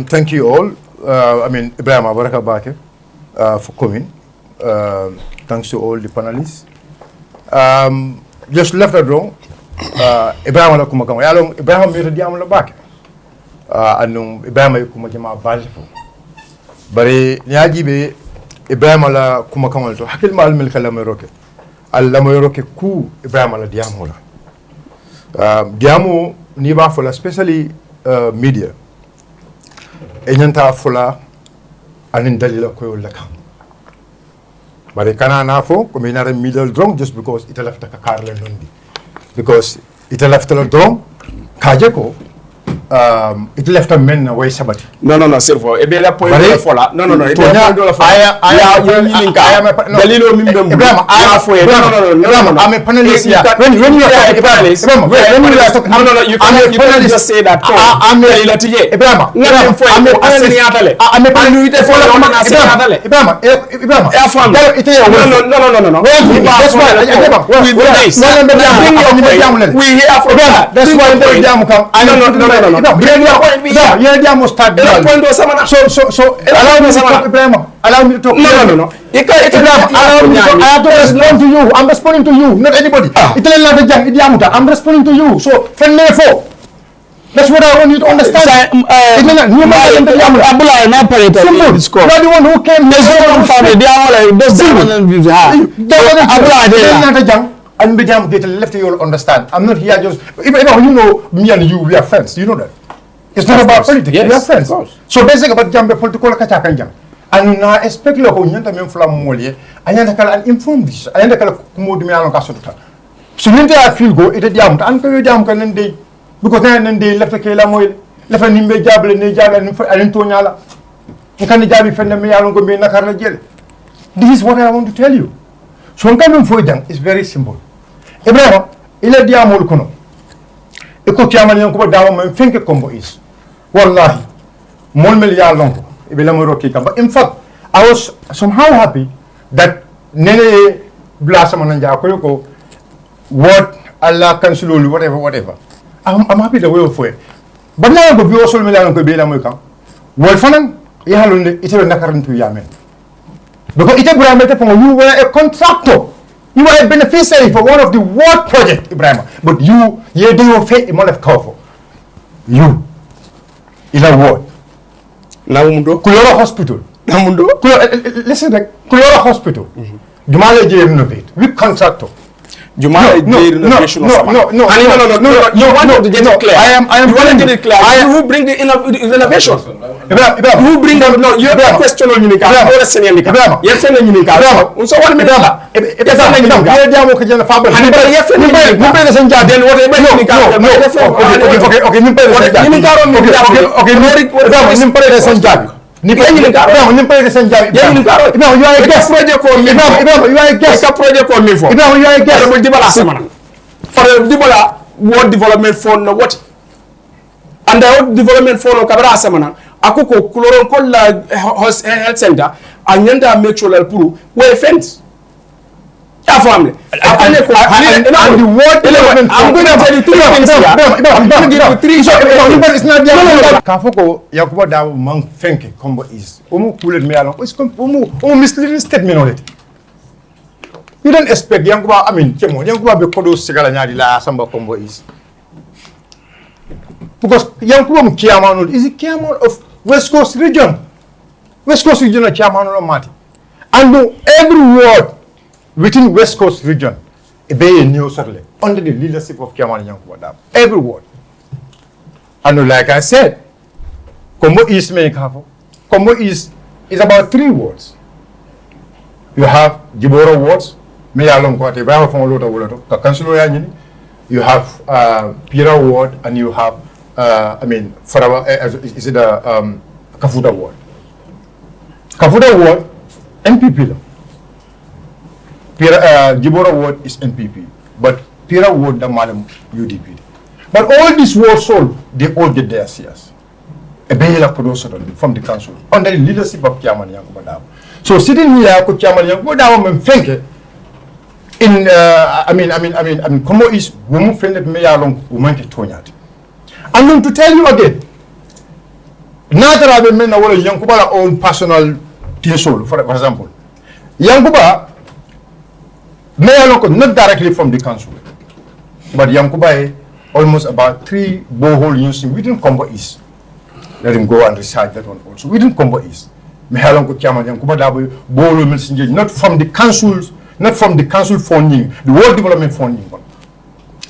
Thank you all. Ibrahim Baraka Bake for coming. Thanks to all the panelists. Just left that wrong. Ibrahim Kumakam. Yalong Ibrahim Miradiam Labak. Anung Ibrahim Kumakama Balfo. But Niajibe Ibrahim la Kumakam to Hakil Mal Milkalameroke. Alameroke Ku Ibrahim la Diamola. Diamo Niba for especially media. Enyanta fola anin dalila ko laka bare kana na fo ko mi nare middle drong just because it left ka karle nondi because it left la drong kaje ko it left a men way sabati no servo e be la point fola no e be la point fola aya yilinka dalilo mimbe Ibrahim aya fo no I'm a panelist here when you are a panelist when you are talking no you can't just say that I'm a latiye Ibrahim ngam fo I'm a panelist for na senatale Ibrahim ya fam ite no that's why we here for that that's why we jam come no allow me to talk. No. I'm responding to you, not anybody. I'm responding to you. So, that's what I want you to understand. You are the one who came here. Left you all understand. I'm not here just, you know, me and you, we are friends. You know that. It's not about politics. Yes, we are friends. So basically about jambe political katakan jam. And na expect lo ko nyanta men flam molye, anyanta kala an inform this. Anyanta kala kumodu me alon kasotuta. So nyanta I feel go ite diam an ko diam kan ndey because nan ndey left ke la moy left nimbe jable ne jable an to nyala. Kan jabi fenne me alon go me nakar la jele. This is what I want to tell you. So ngam fo jang is very simple. Ibrahim ile diamol kono. E ko tiamani ko dawo men fenke kombo is. Wallahi, Molmel Yalongo, Ibilamoroki. But in fact, I was somehow happy that Nene Blasamananja Koyoko, what Allah can slowly, whatever. I'm happy the way of it. But now we also Milan could be Lamuka. Wolfanan, Yahalun, it's a Nakaran to Yamen. Because it's a parameter from you were a contractor. You were a beneficiary for one of the world projects, Ibrahim. But you do fate in Molef You. In a ward. Namundo. Kulora Hospital. Namundo. Listen, Kulora Hospital. Jumale J renovate. With contractor. Jumale J renovation. No. You want to get it clear. I am. You want to get it clear. Who bring the innovation? Who bring the no? You have a question on Unica. You are saying Unica. Yes, and Unica. So what me dala? Yes, and Unica. You are going to get a fabel. And yes, and Unica. You pay the same job. Then whatever Unica. Okay. You pay the same job. Okay. You pay the same job. You are a guest project for me. You are a guest project for me for. You are a guest. For the Dibola World Development Fund, what? And the World Development Fund of Kabara Samana, Akuko, Kuloron Kola Health Center, and Yanda make sure that Puru were fence. Family. I'm going to tell you three things here. I'm going to give you three short. It's not the Kafoko Yakuba Daw Mang Fenke combo is. Pulled me along. It's misleading statement on it. You don't expect Yankuba, Yankuba Bekodo Sigalanyadi La Samba combo is. Because Yankuba Kiaman is a Kiaman of West Coast region. West Coast region of Kiaman or Mati. And know every word within West Coast region, Bayo new certainly under the leadership of Kiaman Yankuba. Every word. And like I said, Combo East Meikafo. Combo East is about 3 words. You have Jiboro words, Mayalong Kwate, Bayo from Lota Woloto, Kansilo Yanini. You have Pira word, and you have Farawa, is it a Kafuta word? Kafuta word, MPP. Jibora word is NPP, but Pira word the Madam UDP. But all these words sold, they all get their CS. A Bayla producer from the council under the leadership of Chairman Yankuba. So sitting here, Chairman Yankuba and Fenke in Como is woman friended me along woman to Tonyat. I'm going to tell you again. Natarabe men na wala Yankuba la own personal soul, for example. Yankuba may not directly from the council, but Yankuba almost about 3 borehole units within Combo East. Let him go and research that one also. Within Combo East. May Yankuba Darboe borehole not from the councils, not from the council funding, the world development funding.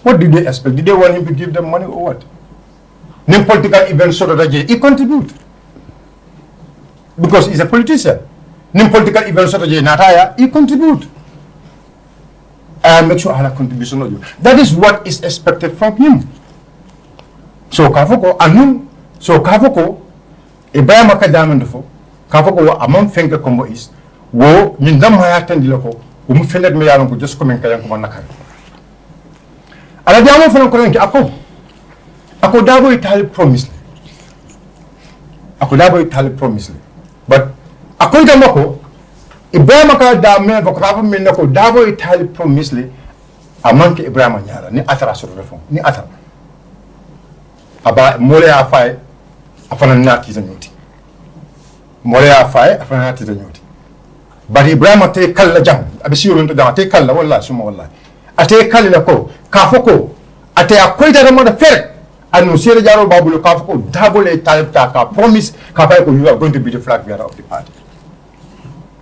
What did they expect? Did they want him to give them money or what? Name political events so that he contribute. Because he's a politician. Name political events so that he contribute. And make sure I have a contribution of you. That is what is expected from him. So Kafoko, Anum, so Kafoko, Ibrahim Akadamandofo, Kafoko, among Fenka Combo is, wo, Nindam Hayatan Diloko, whom offended me along just come and Kayankumanaka. Aladiamo from Korenki, Ako Darboe Talib promised. Ako Darboe Talib promised. But ako Damako, Ibrahim Akadame, Vokrava Menako, Darboe Talib promised a monkey Ibrahim Nyara, ni Atara sort of reform, ni Atara. About Morea Fai, a fananati the nuti. Morea Fai, a fananati the nuti. But Ibrahim take Kalla Jam, Abisur into the take Kalla, Walla, Sumawalla. I take Kalilako, Kafoko, I take a quite a mother fair. And Musira Jaro Babu Kafoko, Darboe Talib Taka, promise Kafako, you are going to be the flag bearer of the party.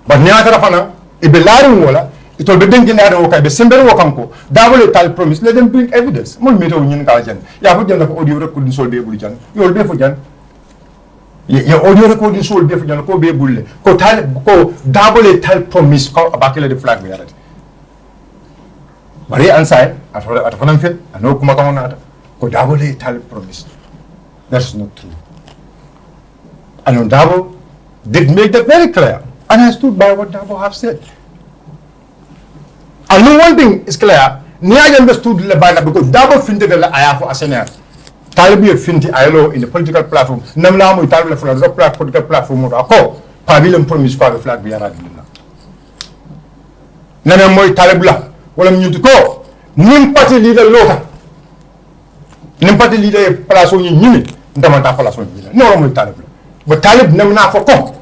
But Niatarafana, if the Larin Walla, it will be thinking that okay, the Simber Wakanko, Darboe Talib promise, let them bring evidence. Mon meter union Kajan, Yahujan of audio couldn't solve the Bujan, you will be for Jan. Your audio recording soul be for Jan, go be a bull, go Darboe Talib promise, call a bucket the flag bearer. But he answered, at Konamfil, I know Kumakamana. Darboe Talib promise. That's not true. And Darboe did make that very clear. And I stood by what Darboe have said. I know one thing is clear. Niaja understood Lebana because Darboe finted the Ayafu Asena. Talib finti ILO in the political platform. Namlamu Talib for the political platform or a Pavilion promise for the flag bearer. Nanamoy Talibla. Well, I'm new to go. Nim party leader local. N'importe leader place où ni ndamanta place où non mo Talib but Talib nem na fa ko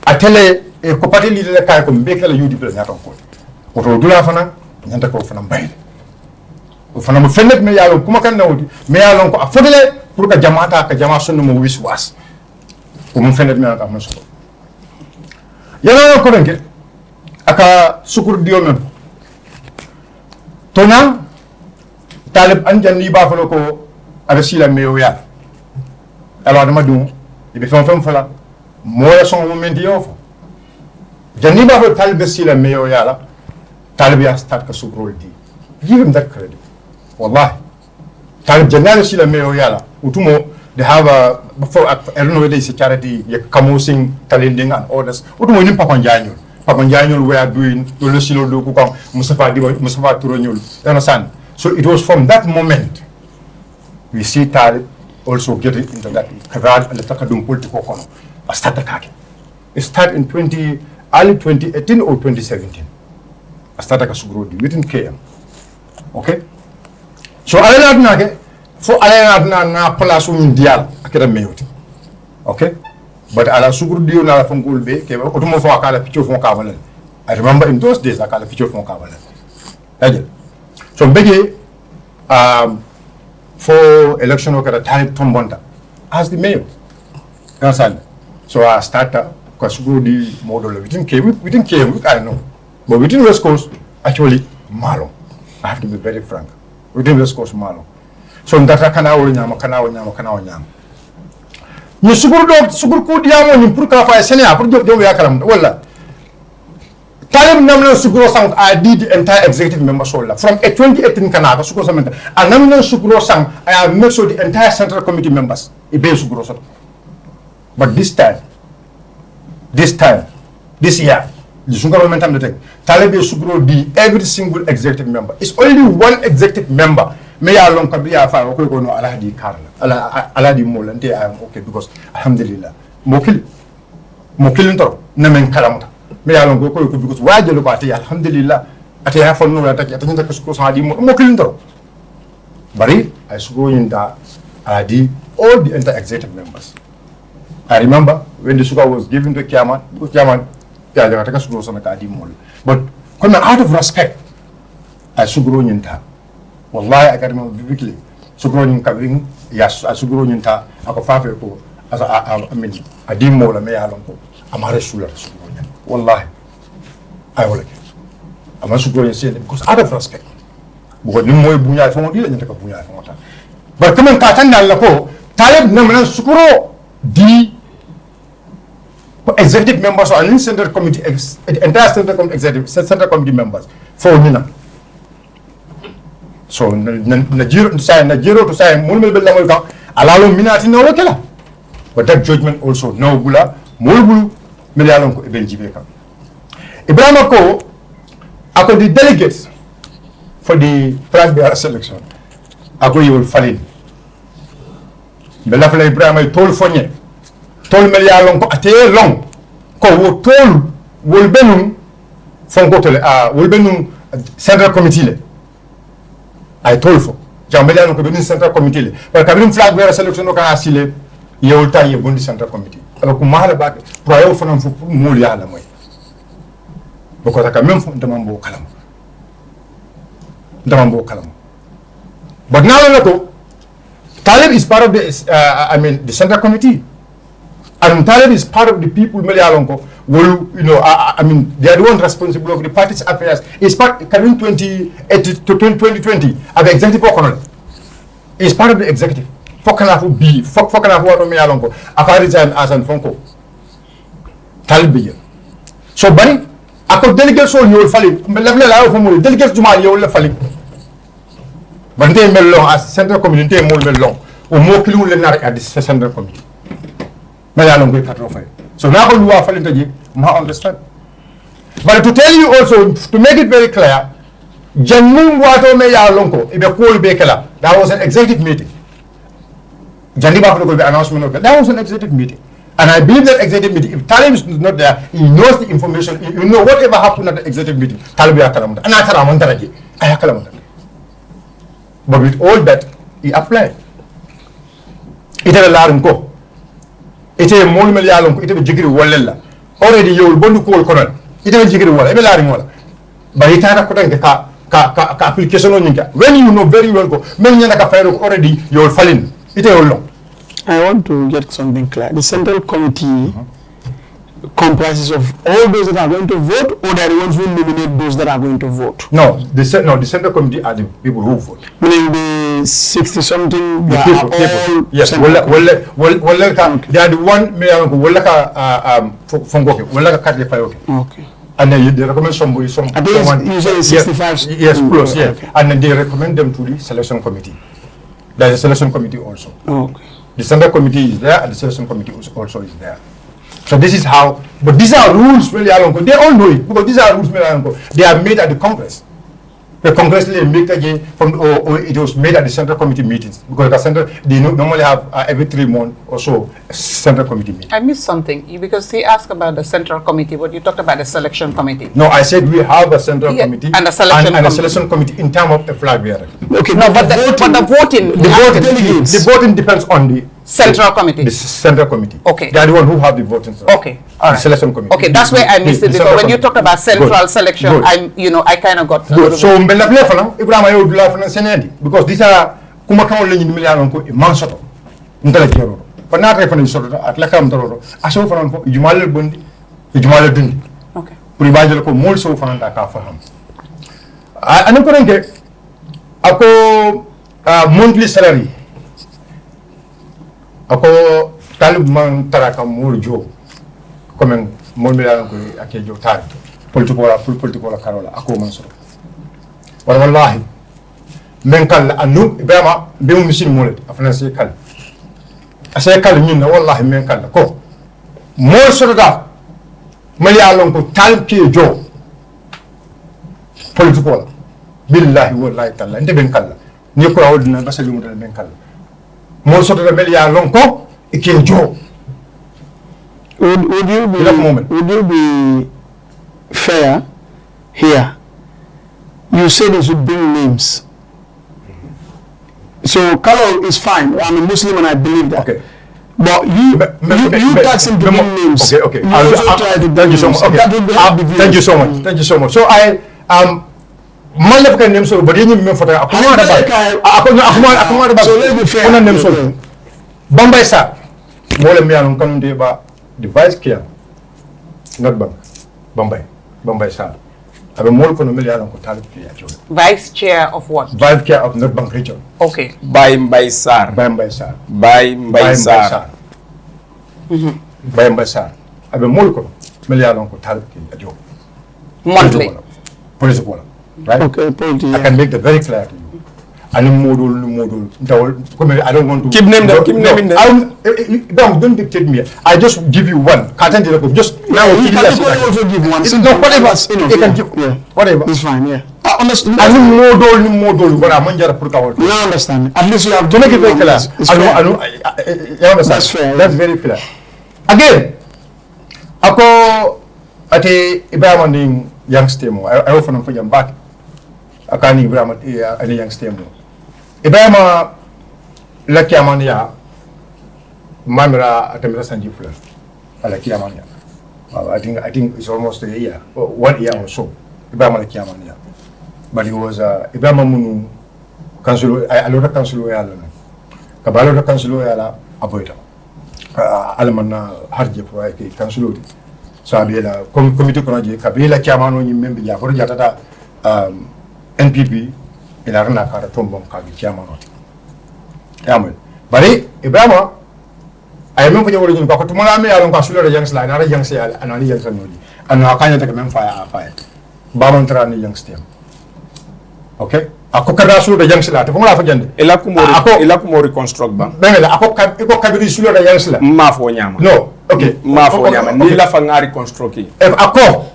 atele e ko parti leader kay ko mbekala yudi bla nyata ko oto dula fana nyanta ko fana bayde o fana mo fennet me yalo kuma kan nawdi me yalo ko afodele pour que jamaata ka jama sunno mo wiswas ko mo fennet me na am so yana ko denke aka sukur dio men tona Talib anjan ni ba falo ko abesila meyoya alors dama dum e be fam fala moya son momenti yofo janni ba falo Talib besila meyoya la Talib ya start ka subrol di give him that credit wallahi Talib janna sila meyoya la utumo they have a before I don't know whether it's a charity Kamosing Talending and others utumo ni Papa Njanyol we are doing the silo do ku kam Mustafa Turonyul you understand. So it was from that moment we see Talib also getting into that Kavad and the Takadum political corner. I started attacking. It started in early 2018 or 2017. I started Kasugrodi within KM. Okay? So I learned nage for I learned na palasu mundial akira meyoti. Okay? But ala Sugrodi na from Gulbe, Otomo for Akala picture from Kavala. I remember in those days I call a picture from Kavala. So Bege for election work at a time Tombonda as the mayor. Understand? So I started because we the model within KM, I know. But within West Coast, actually Malo. I have to be very frank. Within West Coast Malo. So that I can ni sugur ko diamo ni pour ka fa senia pour job job yakaram wala Talib namna sugro sang I did the entire executive member sola from 2018 Canada sugro sang and namna sugro sang I have made sure the entire central committee members e be sugro sang. But this year the sugro government am the Talib sugro di every single executive member. It's only one executive member me ya lon ko biya fa ko no ala di karla ala di molante I am okay because alhamdulillah mokil ntoro na men kalamuta me ya lon ko because wajelo ba te alhamdulillah ate ya fon no la tak atanya ko sa di mokil ntoro bari ay sugo yinda I did all the inter-executive members. I remember when the sugar was given to chairman, but out of respect, I sugro nyinta. Wallahi, I can remember vividly. Sugro nyinka, yes, I sugro nyinta. Ako fafe ko, as I mean, I did more than me alone. I'm a sugro nyinta. Wallahi, I will. I'm a sugro nyinta because out of respect. Because no more bunya from you and take a bunya from water. But come on, Katana Lapo, Talib Naman Sukuro, the executive members or any central committee, entire central committee executive, central committee members for Nina. So, Najiro to say, Mulmel Lamoka, allow Minati no Lokela. But that judgment also, no Gula, Mulbulu, Milialonko, Ebenjibeka. Ibrahimako, after the delegates for the flag bearer selection, Ako you will fall in. Belafla Ibrahim told Fonye, told Melialonko ate long, ko wo told Wolbenum Sonko Wolbenum Central Committee. I told for Jambelianko Benin Central Committee. But Kabin flag bearer selection no can asile, ye will tie ye Bundi Central Committee. Alors Kumala back, prior for them for Mulia Lamoy. Because I can remember Damambo Kalam. But now, Talib is part of the, the Central Committee. And Talib is part of the people, Melialonko, will, they are the ones responsible of the party's affairs. It's part, coming 2020, at the executive colonel. It's part of the executive. Fokanafu B, Fokanafu Melialonko, after resign as an Fonko. Talib B. So, Bunny, I could delegate so you will fall in. Delegate to my you will fall in. But they made long as central committee more long or more killing at the central committee. So now you are falling to you, I understand. But to tell you also, to make it very clear, Janmum Wato Meya Lonko, if a cool Bekela, that was an executive meeting. Janiba the announcement of that was an executive meeting. And I believe that executive meeting, if Talib is not there, he knows the information, you know whatever happened at the executive meeting, Talib Yakalamunda. And I Akalamunda. But with all that, he applied. It is a larunko. It is a molmelialunko. It is a jigri wallella. Already you will bondu call colonel. It is a jigri wall. Every laringola. But it had a application on you. When you know very well, go many already you will fall in. It is all long. I want to get something clear. The Central Committee comprises of all those that are going to vote, or they are the ones who nominate those that are going to vote? No, the Central Committee are the people who vote. Meaning the 60-something, the people. Yes, they are the one, okay. And then they recommend somebody, usually 65. Yes, plus, yeah. Okay. And then they recommend them to the selection committee. There's a selection committee also. Okay. The Central Committee is there, and the selection committee also is there. So this is how, but these are rules, they all know it, because these are rules, they are made at the Congress. The Congress make again from, or it was made at the Central Committee meetings, because the Central, they normally have every 3 months or so Central Committee meeting. I missed something, because he asked about the Central Committee, but you talked about the Selection Committee. No, I said we have a Central Committee and a Selection Committee in terms of the flag bearer. Okay, no, but the voting depends on the Central Committee. The Central Committee. Okay. They are the one who have the voting. Okay. All right. The Selection Committee. Okay, that's where I missed it, because when you talked about Central Selection, I kind of got. Good. So because these are mansoto. But not reference at Lakam Toro. I saw from Jumal Bundi, Jumal Dundi. Okay. Puribajal ko more so from that Kafaham. I don't get monthly salary. Ako Talib man taraka murjo comme mon mila ko akejo tar political karola ako man so wallahi men kal anu vraiment be mu misin molet afna se kal ase kal min wallahi men kal ko mo so da mali alon ko Talib ke jo political billahi wallahi talla nde ben kal ni ko awdina basali mu dal men kal most of the media lonko ikenjo. Would you be fair here? You said you should bring names. So color is fine. I'm a Muslim and I believe that. Okay. But you tax him to give names. Okay. You also try to Thank you so much. Okay. That would be Thank you so much. Thank you so much. So I man la name so but you me for that. So let's be fair. Una name so. Bombay sa. Mole me alon kan de ba device care. Not bank. Bombay sa. Abe mole kono me alon ko Talib ki ya. Vice chair of what? Vice care of not bank region. Okay. Bay Sar. Bombay sa. Bay Sar. Bombay sa. Abe mole kono me alon ko Talib ki ya. Monthly. Police ko. Right? Okay, point. I can make that very clear to you. I don't want to Keep naming them. Don't dictate me. I just give you one. Just now. You can also give one. No, whatever. You can give whatever. It's fine. Yeah. Honestly, I don't model, but I'm going to put out. you understand. At least you have To make it very clear. It's fair. You understand? That's fair. That's very clear. Again, ako ate Ibrahim ning Yanks temo. I often for them back. Akani Ibrahim ani Yanks temo. Ibrahim la kiamania mamira atemira sanji fula. Ala kiamania. I think it's almost a year, 1 year or so. Ibrahim la kiamania. But it was Ibrahim munu council I lot of council yala. Kabalo da council yala aboita. Alamana harje pour ay council sabila comité kono je kabila kiamano ni membe ya ko jata NPP ila rana kara tombom kabi kiamano yamen bari Ibrahima ay men ko jawol ñu ko tumala me yalon ko sulore Yanks la na Yanks ya anani Yanks nodi anna kanya tak men faya afaya ba mon trani Yanks tem okay ako kada sulore Yanks la te ko la fa jande ela ko reconstruct ba bengala ako kabiri sulore Yanks la ma fo nyama no okay ma fo nyama ni la fa ngari construct ako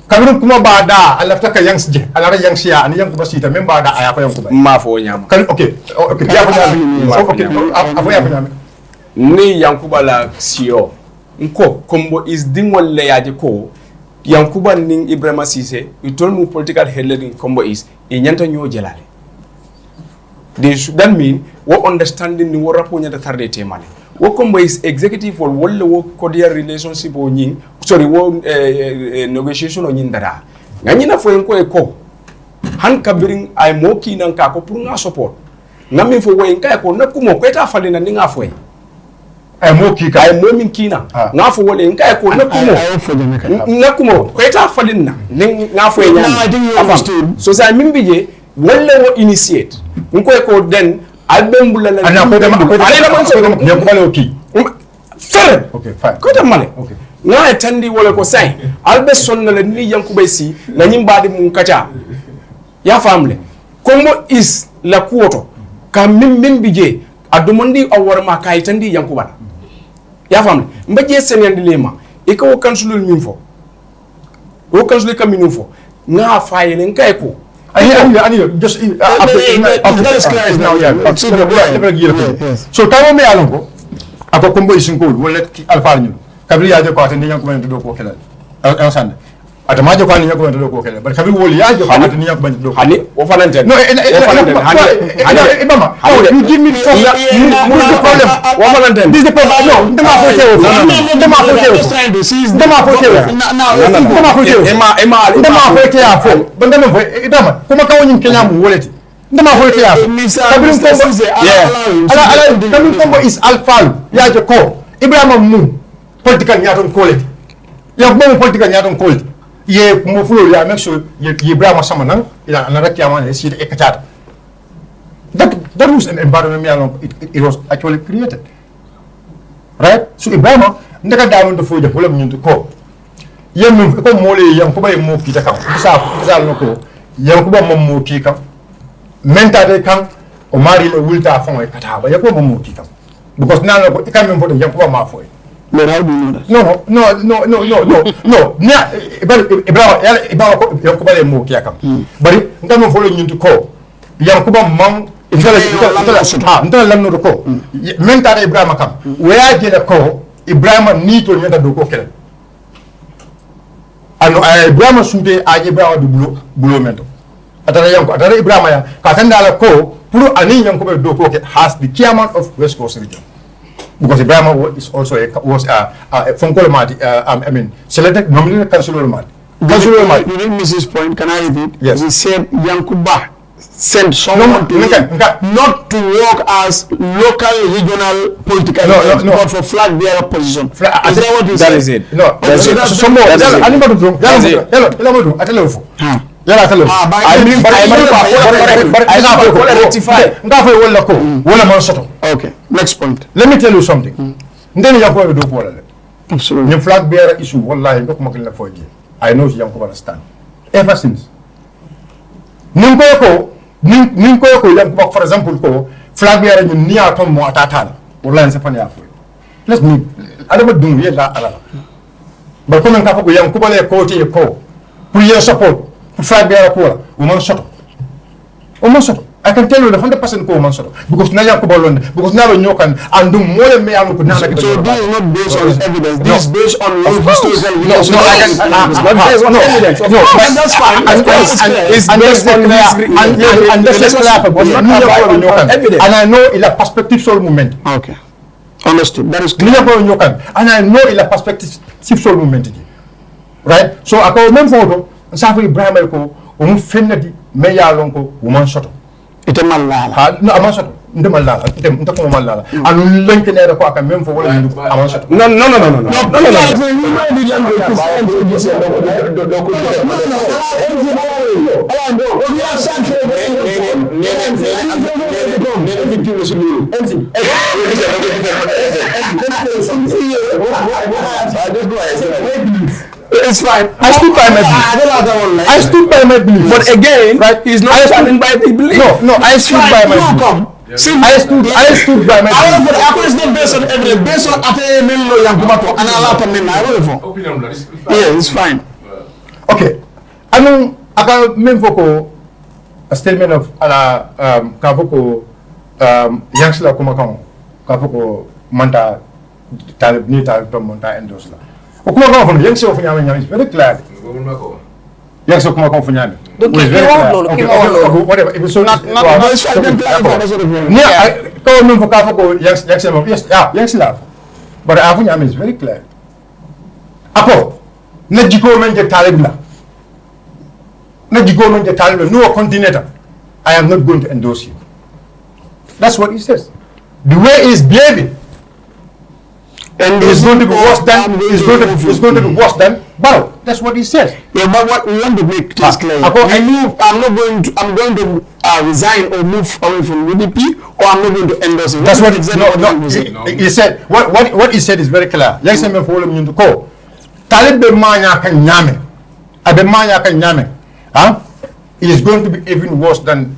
kabirun kuma ba da alafta ka Yanks je alara Yanks ya ani Yanks basita men ba da aya fa Yanks ba ma fo nyama kan okay ya fa nyama okay afo ya fa nyama ni Yankuba la sio nko kombo is dingol le yaje ko Yankuba ning Ibrahima Cissé you told me political headline kombo is e nyanta nyo jelale that mean what understanding ni wora po nyanta tarde temale wo kombo is executive or wolle wo cordial relationship o nyin sorry wo negotiation o nyin dara nganyina fo en ko e ko han kabiring ay mo kinan ka ko pour nga support ngami fo wo en kay ko nakumo ko ta falina ni nga fo ay mo kika ay mo min kina nga fo wole en kay ko nakumo ko ta falina ni nga fo e nyam so sa min bije wolle wo initiate ko den albembula la ana ko dem ale la man so dem ko le ki fer okay fine ko dem male okay nga e tandi wala ko say albe sonna la ni Yankuba si na nyimba de mun kacha ya famle kombo is la kuoto ka min bije adumondi awor ma kay tandi Yankuba ya famle mbaje senende lema e ko kansulul min fo o kansul kam min fo nga fayele ngay ko ani just that's clear now yeah so tawo me alongo ako kombo isinko wala alfa ñu kabri ya je ko atende Yankuba do ko kelal ensemble atama je ko ani Yankuba do ko kelal but kabri woli ya je ko atende Yankuba do ko hani o falante no hani mama you give me the problem o falante this the problem no ndama fo tewo ndama fo tewo ndama fo tewo fo bandama fo idama kuma kawo nyin Kenya mu woleti ndama fo tewo kabri kombo is alpha ya je ko Ibrahima mu political nyaton koleti ya mo political nyaton koleti ye mo fulo ya make sure ye Ibrahima sama nan ila na rakiama ne si e kachata that was an environment it was actually created right so Ibrahima ndaka daawon do foje wala ñu ko yem ko mole yam ko bay mo ki ta kam sa no ko yam ko ba mo ki kam mentade kam o mari le wulta fon e kata ba yako mo ki kam because now ko ikam mo fodo yam ko ba ma foy But how do you know that? no Ibrahima ko yam ko ba le mo ki kam bari ngam mo fodo ñu ko yam ko ba mam ndala lamno ko mentade Ibrahima kam waya jele ko Ibrahima ni to nyata do ko kelen ano Ibrahima sunte aje Ibrahima du bulo mento atara Ibrahima ya ka tandala ko Puro ani Yankuba Doko has the chairman of West Coast region. Because Ibrahim is also a Sonko Mati, I mean, selected, nominated councillor Mati. You didn't miss his point. Can I repeat? Yes. He said Yankuba sent someone not to work as local regional political but for flag bearer position. Is that what he said? That is it. No, that's it. Some more. That's it. Okay, next point. Let me tell you something. Absolutely. The flag bearer issue, wallahi, I know you understand. Ever since. Ninkoyoko, for example, flag bearer you near Tom Moatatan, wallahi Safania. Let's me. I don't do that. But come and Kapo Yankubale Koti ko. Put your support. Flag bearer, woman shuttle. I can tell you the 100% ko man sort because now because now you can and do more than me. So this is not based on evidence. This is based on historical it's not based on evidence. No, and that's fine. It's based on evidence. And I know it's a perspective soul movement. Okay, understood. That is clear. And I know it's a perspective soul movement. Right? So I call them photo. Safi Ibrahim ko umfenadi meya lonko woman shot. Ite malala. No, amansato. Nde malala. Nte ko malala. Anu lenke ne ko aka même fo wala ndu amansato. No. It's fine. I stood by my belief. But again, right? He's not standing by the belief. No, I stood by my belief. I stood by my belief. It's not based on evidence. Based on and yeah, it's fine. Okay. Anu aka même foko a statement of ala kavoko Yanks la kuma kan kavoko manta Talib ni Talib to monta endos la. O kuma kan fo Yanks o fanya nyami very clear. Yanks o kuma kan fanya ni. Whatever. It was so not ni ko même fo kavoko Yanks mo yes Yanks la. But afu nyami is very clear. Apo na jiko men je Talib la. No continental. I am not going to endorse you. That's what he says. The way he's behaving, and it's going to be worse than it's going to be worse than Bayo. That's what he says. Yeah, but what we want to make this clear. I'm going to resign or move away from UDP, or I'm not going to endorse it. That's what he said. What he said is very clear. Let's say me follow me to call. Talib be manya kan nyame. Abe manya kan nyame. It is going to be even worse than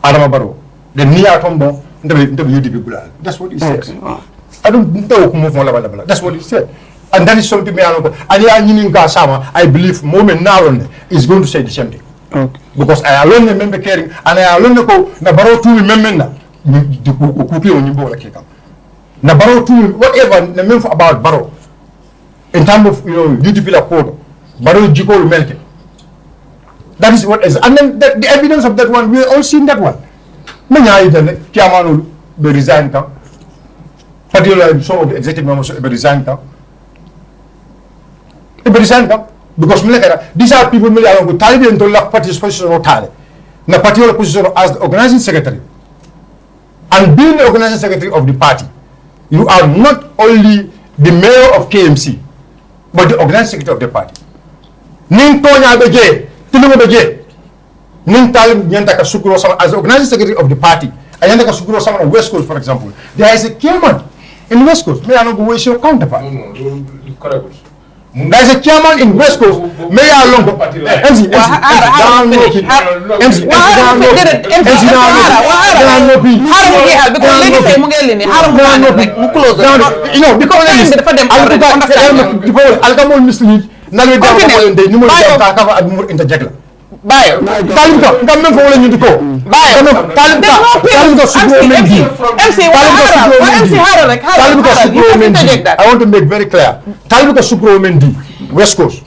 Adama Barrow. The near Tombo, the UDP Gula. That's what he said. Okay. I don't know. That's what he said. And that is something I believe moment now is going to say the same thing. Okay. Because I alone remember caring and I alone go na Barrow to remember na kupi on you na Barrow to whatever the remember about Barrow in terms of UDP la code Barrow Jiko Melke. That is what is, and then the evidence of that one, we all seen that one. Many then Kiamanu be resigned now. Particularly some of the executive members be resigned now. Be resigned now because these are people who are going to Talib and to lack participation of Talib. Na particular position as the organizing secretary, and being the organizing secretary of the party, you are not only the mayor of KMC, but the organizing secretary of the party. Ning Tonya Beje. As organizing secretary of the party, West Coast, for example, there is a chairman in West Coast. May I not go your counterpart? No, there is a chairman in West Coast. May I long MC Bayo, Talib ka, ngam fo wala ñu diko. Bayo, Talib ka MC I want to make very clear. Talib ka sukro mendi West Coast.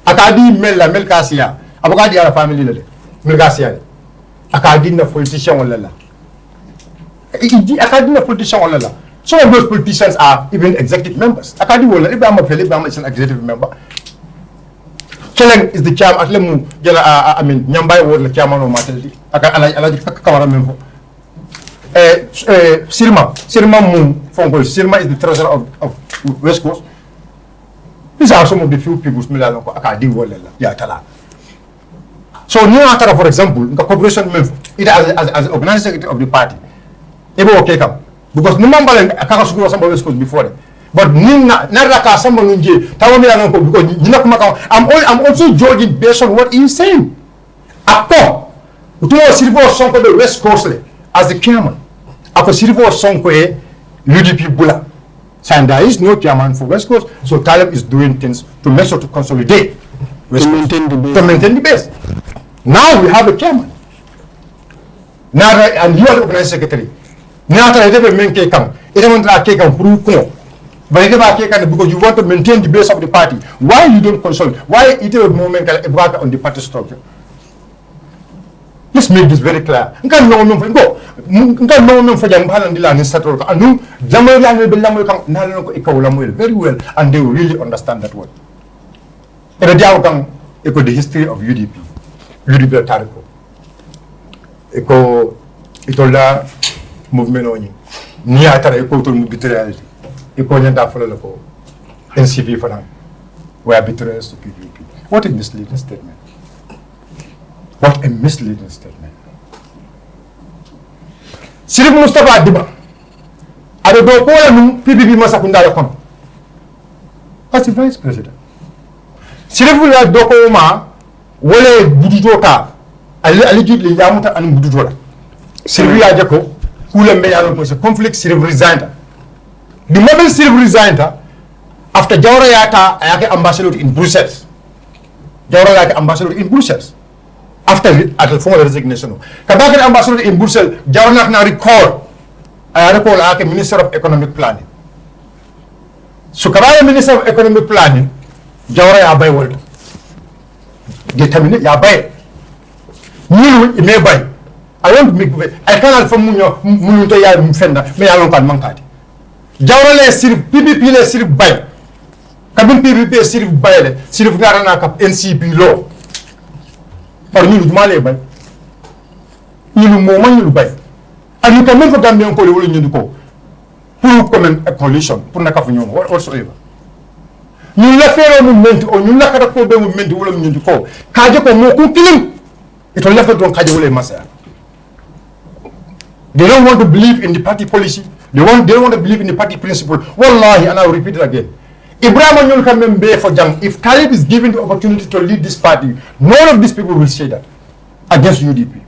Akadi mel kasia. Abakadi ara family le. Mel kasia. Akadi na politician wala la. Academy politician wala la. Some of those politicians are even executive members. Academy wala, Ibama is an executive member. Keleng is the chairman. At lemu jela I mean Nyambai was the chairman of Mataldi. Alaji Kamara member. Sirma Moon Fonko. Sirma is the treasurer of West Coast. These are some of the few people who are Academy wala ya tala. So New Atara, for example, the corporation member, it as organizing secretary of the party. Ebo okay come because no member akaka sukuru wa West Coast before them. But nina naraka samba nunje tawo mi anoko because nina kuma I'm also judging based on what he's saying. Apo utuwa Silvo Sonko the West Coast as the chairman. Apo Silvo Sonko UDP bula. And there is no chairman for West Coast, so Talib is doing things to make sure to consolidate West Coast, to maintain the base. Now we have a chairman. Now and you are the organizing secretary. Now I never make cake come. It doesn't like cake and prove no. But it never cake because you want to maintain the base of the party. Why you don't consult? Why it is a moment on the party structure? Let's make this very clear. Nkan no no go. Nkan no no for Jambalan Dila and Sator. Anu Jamalan will be Lamu Naloko Ekaulamu very well, and they will really understand that word. And the history of UDP. UDP Tariko. Eko itola movement oni. Ni atara eko to reality. Eko nyanda follow loko. NCP for now. We are betrayers to PDP. What a misleading statement. What a misleading statement. Sirif Mustafa Adiba. Ado do ko num PDP masakunda la kono. As the vice president. Sirif la do ko ma wale budutota allegedly yamuta and budutola Sylvia Jaco kula mbe yalo ko conflict Sylvia resigned the moment Sylvia resigned after Jawara yata ayake ambassador in Brussels after at the formal resignation kabaka ambassador in Brussels Jawara na recall ayake minister of economic planning so kabaya minister of economic planning Jawara ya bay world determinate ya bay nilu ime bay I want to make I can't from munyo to ya mfenda me ya lon kan mankati Jawra le sirif PPP le sirif bay kabin PPP sirif bay le sirif ngara na kap NCP law par nilu duma le bay nilu mo man nilu bay and you can never Gambian ko le wolo nyundu ko pour comment a coalition pour na kafu nyom whatsoever ñu la fero movement o ñu la kada ko be movement wala ñu ko kaaje ko mo ko kilim ito la fa don kaaje wala masa they don't want to believe in the party policy they don't want to believe in the party principle wallahi and I will repeat it again Ibrahim ñul kam be for jang if Talib is given the opportunity to lead this party none of these people will say that against UDP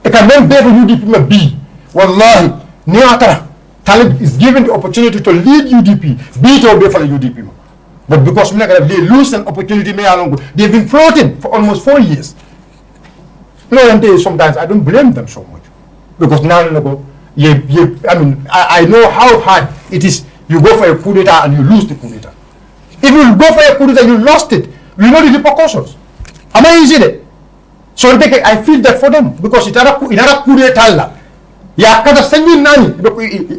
it can then be for UDP ma be wallahi ni atara Talib is given the opportunity to lead UDP, be it or be for the UDP. But because they lose an opportunity, they've been floating for almost 4 years. Sometimes I don't blame them so much. Because now, I know how hard it is. You go for a coup d'etat and you lose the coup d'etat. If you go for a coup d'etat, you lost it. You know the repercussions. Am I easy there? So I feel that for them. Because it's a coup d'etat. Ya kada sanyi nani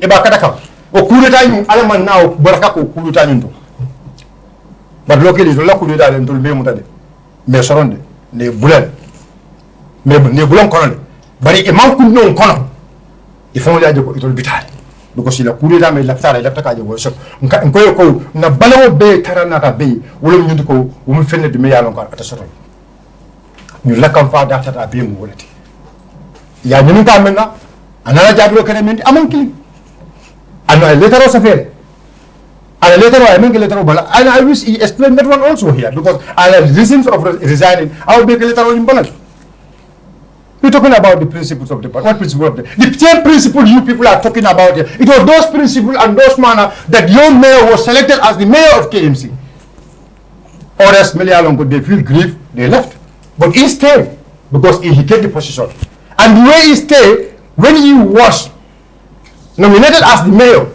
e ba kada kam o kudeta yum alaman naw baraka ko kudeta nyundo but locally do la kudeta den tol be mutade mais soronde ne bulen mais ne bulon kono bari e man kun non kono il faut la joko itol bitale because la kudeta me laftara laftaka je wo so nko ko na balawo be tarana ka be wolo nyundo ko wo fenne de me yalon ko ata soron ñu lakam fa data ta be mu wolati ya ñu ta menna another jablo kenemendi amon kili ano later also fair and later I make later bala and I wish he explained that one also here because the reasons of resigning I will make later on in balance. We're talking about the principles of the party. What principle of the same principle you people are talking about here? It was those principles and those manner that your mayor was selected as the mayor of KMC. Others they feel grief, they left, but he stayed because he get the position and the way he stayed. When he was nominated as the mayor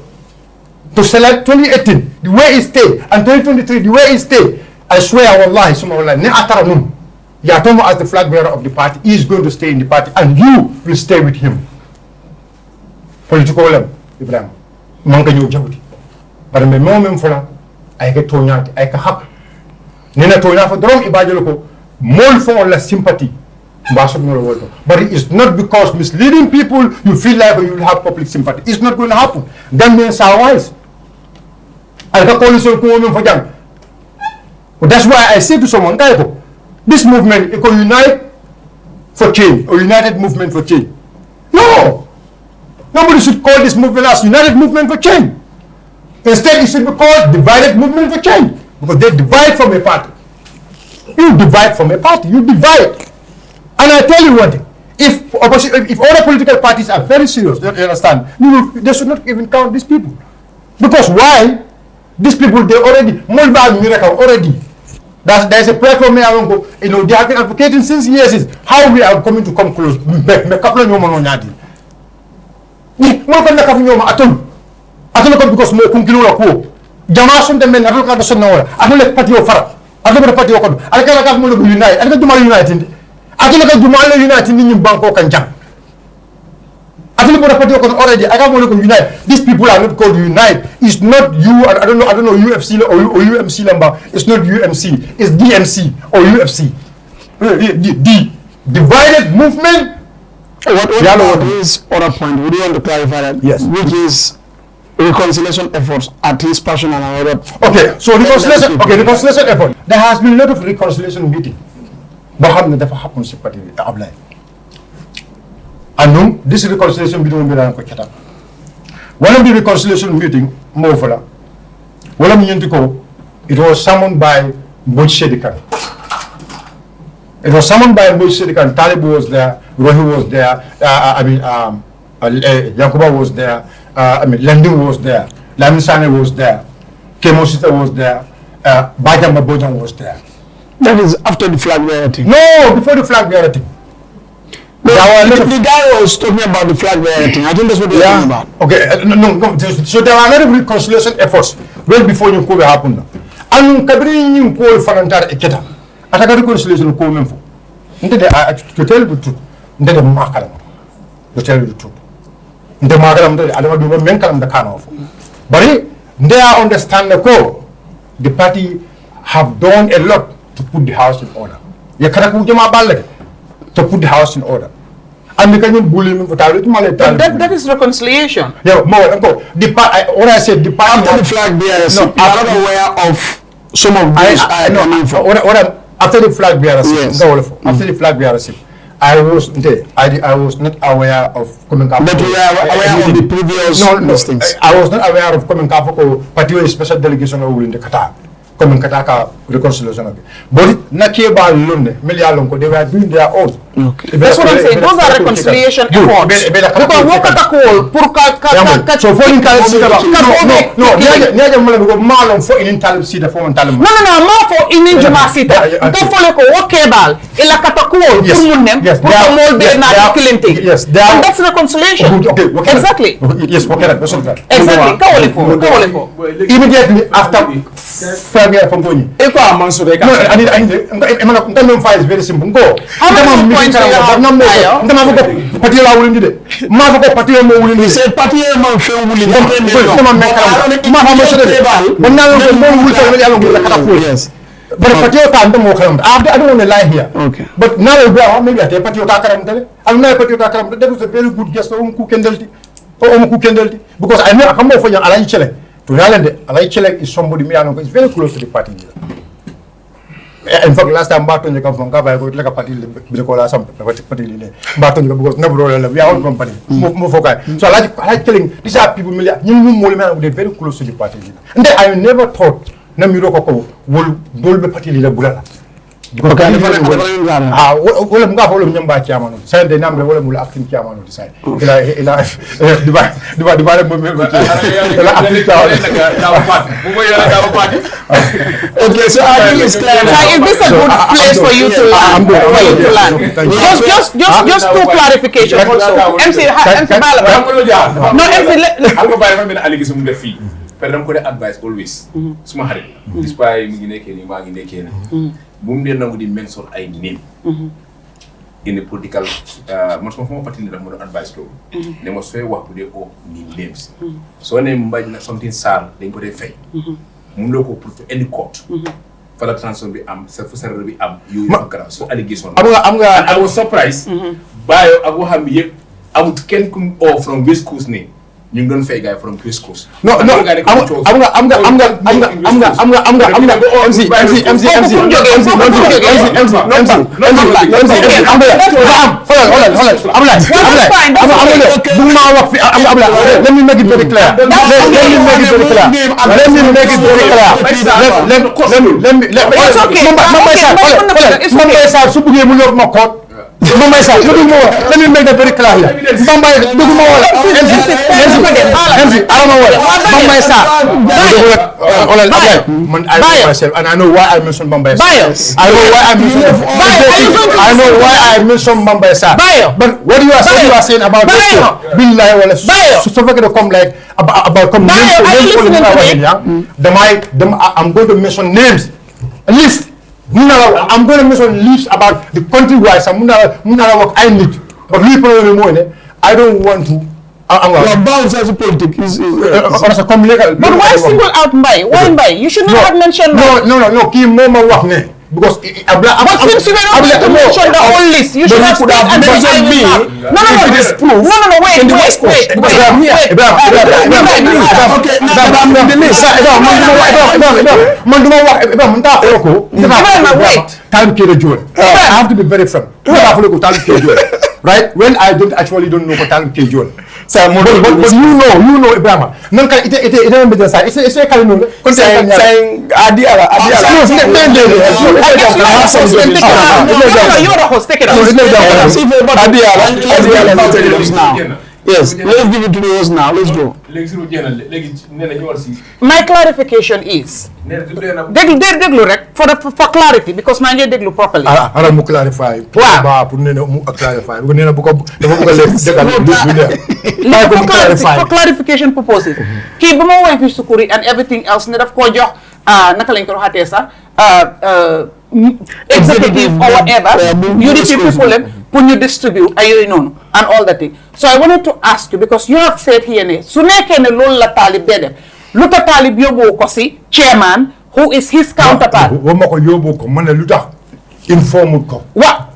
to select 2018, the way he stayed, and 2023, the way he stayed, I swear, wallahi, Yatomo as the flag bearer of the party, he is going to stay in the party, and you will stay with him. political lem Ibrahim man ka ñëw jawdi bare mais même fula ay ka toñaati ay ka hak nena toña fa dorom ibajelo ko mol fo la sympathy but it's not because misleading people you feel like you will have public sympathy. It's not going to happen. Gambians are wise. That's why I say to someone, this movement, it will unite for change, or united movement for change. No! Nobody should call this movement as united movement for change. Instead, it should be called divided movement for change. Because they divide from a party. You divide from a party. You divide. And I tell you one thing, if other political parties are very serious, you understand, they should not even count these people. Because why? These people, they already, there's a platform here, they have been advocating since years is how we are coming to come close. Because mo kunkilo la ko jama sun de men atol ka do sonna wala atol parti o fara atol parti o ko alka ka mo lo unite alka duma unite atol ka duma lo unite ni banko kan jam atol parti o ko already aka mo lo unite. These people are not called unite. It's not you, I don't know UFC or UMC number. It's not UMC, it's DMC or UFC. The divided movement. What about this other point? Would you want to clarify that? Yes. Which is reconciliation efforts at his personal and other. Okay, so reconciliation effort. There has been a lot of reconciliation meeting, but have never happened separately. And this reconciliation meeting will be done. One of the reconciliation meeting, it was summoned by Bolshevikan. It was summoned by Bolshevikan. Talib was there, Rohi was there, Yankuba was there, Landing was there, Lamisane was there, Kemosita was there, Bajamba Bojan was there. That is after the flag bearer thing. No, before the flag bearer thing. The guy was talking about the flag bearer thing. I think that's what they're talking about. Okay, no. So there are a lot of reconciliation efforts well before you could happen. And Kabri you call Fanantara Eketa. I got reconciliation call them for. To tell you the truth, they the Makalam. To tell you the truth. The Makalam, I don't do Menkalam the Kano. But they understand the core. The party have done a lot to put the house in order. To put the house in order. And that is reconciliation. Yeah, more. What I said, the party after the flag bearers, no, I'm not aware of some of these. After the flag bearers, yes. After the flag bearers, I was not aware of coming up. But you are aware of the previous things. I was not aware of coming up with particular special delegation over in the Qatar. Coming Qatar reconciliation. But Nakeba Lunde, Milialonko, they were doing their own. Okay. That's what I'm saying. Those are reconciliation efforts. Because what kata call pur so for in Talib Sida no malon for in Talib Sida for Talib. No, ma for in Juma Sida. Go follow ko kebal. Ila kata call pur munnem pur mol be na killing. Yes, and that's reconciliation. Okay, exactly. Yes, okay, that's what that. Exactly. Go immediately after Fabia from Goni. Eko amanso de ka. No, I is very simple. Go. How many points do you have? He said, "Party man feel willing." Yes. But I don't want to lie here. Okay. But now maybe I tell Patio Takaram. I'm not Patio Takaram. That was a very good guest on Kukendelti. Because I know I come over for Alai Chile. To reality, Alai Chile is somebody me is very close to the party. In fact, last time Barton you come from Gava, I go like a party because some party Barton because never we are all from party. Move okay. So I like telling these are people with very close to the party. And then I never thought Namiroko will be party leader Bulala. Because well, I'm going to buy chairman. Send the number will acting chairman on the side. Okay, so I think it's clear. Is this a good place for you to land? Just two clarifications also. MC Balaba. No, MC. Perdam ko de advice always. Suma xarit. Despite mi ngi nekkee ni maa ngi nekkee ni. Bu mu dee nangu di mention ay name. in the political man sama former party leader mo advice to ne mo soy wax bu dee o ni names so ne mbaj na something sal dañ ko dee fay mun loo ko pour any court for the transaction bi am fu serre bi am yu grave so allegation am nga I was surprised Bayo ak waxam bi yëpp amul kenn ku from West Coast ne ñu ngi doon fay gars from West Coast am nga let me make it very clear Mambay Sall let me make that very clear here. Mambay duguma wala MC I don't know what Mambay Sall I know myself and I know why I mentioned Mambay Sall. I know why I mentioned Mambay Sall. But what you are saying about this billahi wala so fekk da comme like about comme I'm going to mention names a list. I'm going to mention lists about the country wise. I'm going to work I need, but I don't want to. Bounce as a politic is but why single out Mbaye? Why Mbaye? You should not have mentioned that. No. Keep more work ne because. But since you were not going to mention the whole list, you should have stayed and mentioned me. No. Wait. I have to be very firm. Right? When I don't know what Talib Kejol. But you know Ibrahim. No, it's a kind of saying Adiala. You're the host. Take it now. Yes, let's give it to the host now. Let's go. My clarification is déglu rek for clarity because maa ngi déglu properly. Ara mu clarify. Ba pour ne mu clarify. Bu ne bu ko dafa bëgg for clarification purposes. Kii ba ma woy fi sukuri and everything else ne daf koo jox naka lañ ko waxatee sax executive or whatever unity people pour ñu distribute ay yooyu noonu and all that thing. So I wanted to ask you because you have said here ne su nekkee ne loolu la Talib dee def lu tax Talib yóbbu ko si chairman who is his counterpart. Wa ma ko yóbbu ko man ne lu tax informul ko.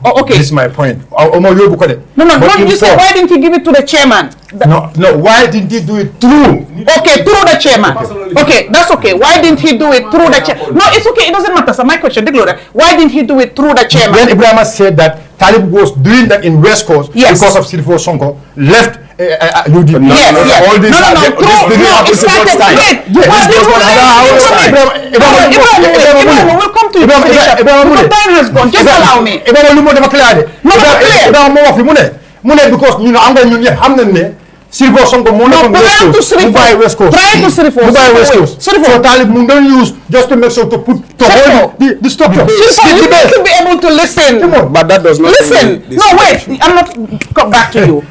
Okay. This is my point. Ma yóbbu ko de. No. You said why didn't he give it to the chairman? No. Why didn't he do it through? Okay, through the chairman. Okay, that's okay. Why didn't he do it through the chairman? No, it's okay. It doesn't matter. So my question, why didn't he do it through the chairman? When Ibrahim said that Talib was doing that in West Coast because of Sonko left UDP. All this. It started great. Ibrahim will come to you. Because time has gone. Just allow me. Because I'm the Silver Sonko prior to West Coast. So Talib Mundan used just to make sure to hold the structure. You need to be able to listen. But that does not listen. No, wait. I'm not come back to you.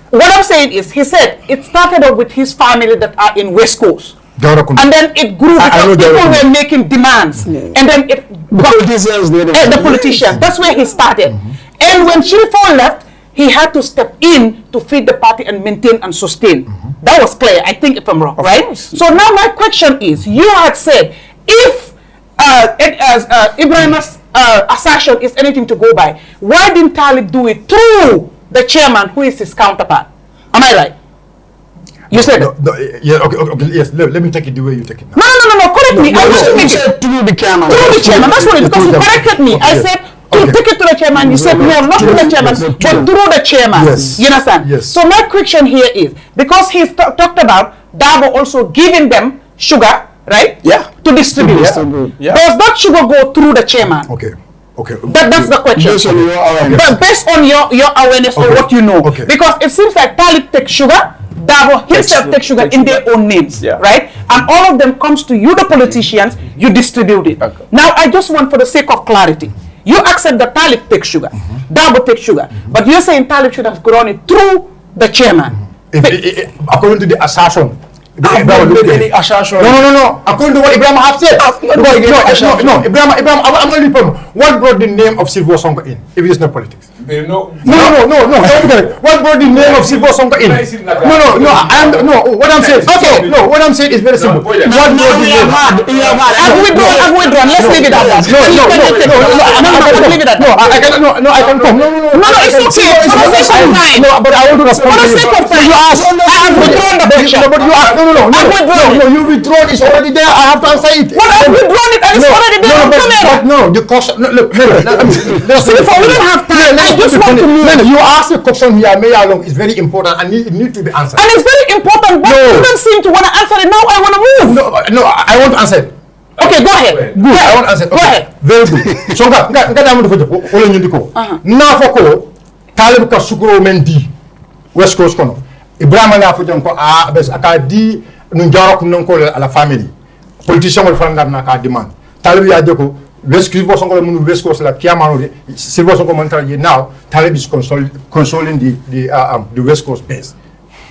What I'm saying is, he said it started off with his family that are in West Coast. And then it grew because people were making demands. And then it got the politicians. That's where he started. And when Shirifon left, he had to step in to feed the party and maintain and sustain. That was clear, I think, if I'm wrong, right? So now my question is, you had said, if Ibrahim's assertion is anything to go by, why didn't Talib do it through the chairman, who is his counterpart? Am I right? You said okay, yes, let me take it the way you take it now. No, correct me. I want to make it through the chairman. Through the chairman, that's what it is, because you corrected me. I said, take it to the chairman. You said no, not to the chairman, but through the chairman. Yes. You understand? Yes. So my question here is, because he's talked about Darboe also giving them sugar, right? Yeah. To distribute. Yeah. Does that sugar go through the chairman? Okay. That's the question. Based on your awareness. But based on your awareness or what you know. Okay. Because it seems like Talib takes sugar, Darboe himself takes sugar in their own names, right? And all of them comes to you, the politicians, you distribute it. Okay. Now, I just want, for the sake of clarity, you accept that Talib takes sugar, Darboe takes sugar, but you're saying Talib should have grown it through the chairman. According to the assertion. I've not made any assertion. No. According to what Ibrahim have said. No, Ibrahim, I'm going to repeat. What brought the name of Silver Sonko in, if it is not politics? No. What brought the name of Silver Sonko in? What I'm saying. Okay. No, what I'm saying is very simple. What brought the name? I've withdrawn. Let's leave it at that. I can come. No, it's okay. For the sake of time. No, but I want to respond. For the sake of time. You asked. I have withdrawn the question. No, but you asked. No, you withdrawn. It's already there. I have to answer it. Well, I've withdrawn it and it's already there. The question. Look. We don't have time. I just want to move. You asked the question here, is very important and it needs to be answered. And it's very important, but you don't seem to want to answer it. Now I want to move. No, I want to answer it. Okay, go ahead. Good. I want to answer it. Go ahead. Very good. So, nga damu do fojo. Ole nyindiko. Na foko Talib ka sukuro mendi West Coast kono. Ibrahima na fojo ko bes akadi nu jarok non ko ala family. Politician wol fanga na ka demand. Talib ya jeko West Coast Sonko munu West Coast la kiamano de Silver Sonko montra now Talib is consoling the West Coast base.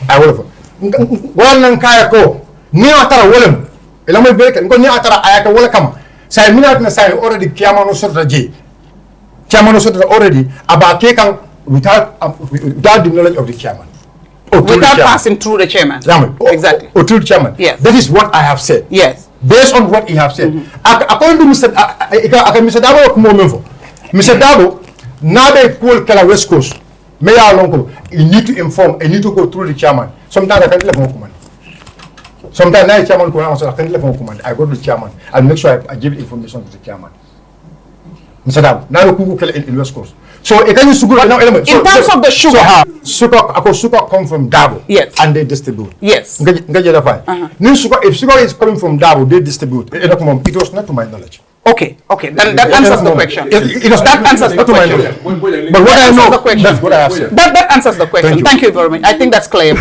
I will. Wannan kaya ko ni atara wolem ela mo beke ngo ni atara ayaka wala kama say minat na say already kiamano sorta je kiamano sorta already abake kan without the knowledge of the chairman without passing through the chairman. Exactly. Or through the chairman. Yes. That is what I have said. Yes. Based on what he have said. According to Mr. Darboe kumomemfo. Mr. Darboe now they call Kala West Coast. Mayor Lonko, you need to inform, you need to go through the chairman. Sometimes I can't let him command. Sometimes I chairman I can't let him command. I go to the chairman. I'll make sure I give information to the chairman. Mr. Darboe, now you go in West Coast. So it can use sugar now element. In terms of the sugar, sugar come from Darboe. Yes. And they distribute. Yes. If sugar is coming from Darboe, they distribute. It was not to my knowledge. Okay. That answers the question. That answers the question. But what I know, that's what I have said. That answers the question. Thank you very much. I think that's clear.